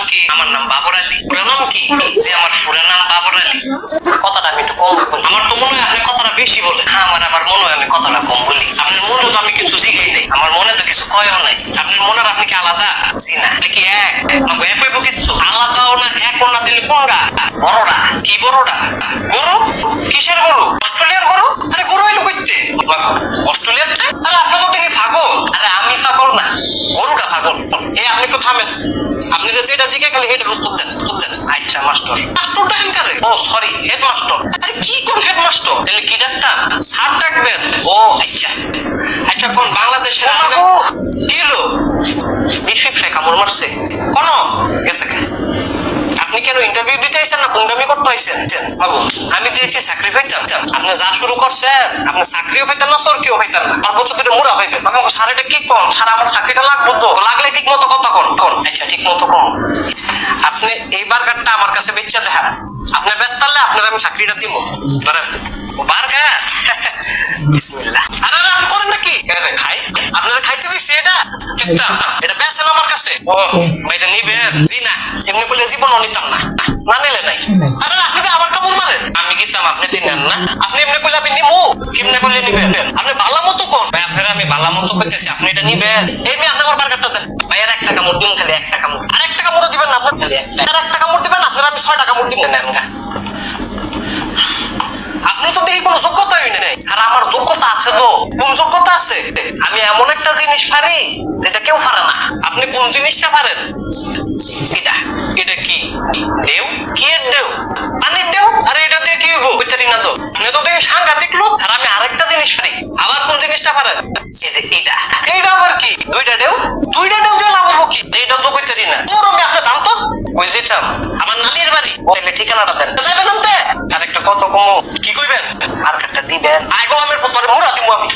কি? আমার নাম বাবর আলী। পুরা নাম কি? যে আমার পুরা নাম বাবর আলী। কথাটা আমি একটু কম বলি। আমার তো মনে হয় আপনি কথাটা বেশি বলেন। হ্যাঁ, আবার মনে হয় আমি কথাটা কম বলি। আপনার মনে তো আমি কিছু শিখাই নাই, আমার মনে তো কিছু কয়ও নাই। আপনার মনের আপনি কি আলাদা? জি না, নাকি এক? এক হইব কিন্তু আলাদাও না, একও না, দিলে কোনটা? বড়টা। কি বড়টা? গরু? কিসের গরু? অস্ট্রেলিয়ার গরু? আরে গরু হইলো কইতে অস্ট্রেলিয়ার? আরে আপনি তো দেখি পাগল। আরে আমি পাগল না, গরুটা পাগল। এই আপনি একটু থামেন, আপনি যেটা জিজ্ঞাসা করলে এটার উত্তর দেন, উত্তর দেন। আচ্ছা মাস্টার। মাস্টারটা হিনকারে? ও সরি, হেডমাস্টার। আরে কি কোন হেডমাস্টার? তাহলে কি ডাকতাম? স্যার ডাকবেন? ও আচ্ছা আচ্ছা। কোন বাংলাদেশের কি হলো? বিশ কামড় মারছে কোন? গেছে কে? আপনি কেন ইন্টারভিউ দিতে আইছেন না গুন্ডামি করতে আইছেন? বাবু আমি দিয়েছি চাকরি পাইতাম। আপনি যা শুরু করছেন, আপনি চাকরিও পাইতেন না, সরকিও পাইতেন না, সর্বোচ্চ দুটো মুড়া পাইবেন। আমাকে স্যার এটা কি কোন? স্যার আমার চাকরিটা লাগবে তো, লাগলে ঠিক মতো কথা কোন কোন। আচ্ছা ঠিক মতো কোন। আপনি এই বার্গারটা আমার কাছে বেচা দেখা, আপনি ব্যস্ত হলে আপনার আমি চাকরিটা দিব। ধরেন বার্গার। বিসমিল্লাহ। আরে আপনি করেন নাকি? খাই, আপনারা খাইতে দিচ্ছি এটা। এটা বেচেন আমার কাছে। ও এটা নিবেন? জি না, এমনি বলে জীবন নিতাম না, না নিলে নাই। আরে আপনি তো আবার কামড় মারেন। আমি কিতাম, আপনি দিলেন না। আপনি এমনি বলে আমি নিবো, কেমনে বলে নিবেন? আপনি ভালো মতো কোন ভাই, আপনারা আমি ভালো মতো করতেছি, আপনি এটা নিবেন। এমনি আপনি আমার বার্গারটা দেন ভাই। আর একটা কামড় দিন, খালি একটা কামড়। আর একটা কামড় দিবেন না আপনার, খালি আর একটা কামড় দিবেন। আপনারা আমি 6টা কামড় দিবেন না। আপনি তো দেখি কোনো যোগ্যতাই নেই। স্যার আমার যোগ্যতা আছে তো। কোন যোগ্যতা আছে? আমি এমন একটা জিনিস পারি যেটা কেউ পারে না। আপনি কোন জিনিসটা পারেন? এটা এটা কি? ঢেউ? কি এর ঢেউ? পানির ঢেউ? আরে এটা দিয়ে কি হইব? বুঝতে না তো। আপনি তো দেখি সাংঘাতিক লোক। আর আমি আরেকটা জিনিস পারি। আবার কোন জিনিসটা পারেন? এইটা এইটা আবার কি? দুইটা ঢেউ? দুইটা ঢেউ দিয়ে লাভ হবো কি? এইটা তো বুঝতে না। তোর আমি আপনার দাম তো কই যেতাম আমার নানির বাড়ি। তাহলে ঠিকানাটা দেন, যাবেন আনতে। আর একটা কত কম কি কইবেন? আর একটা দিবেন। আইগো আমের পতরে মুড়া দিব আমি।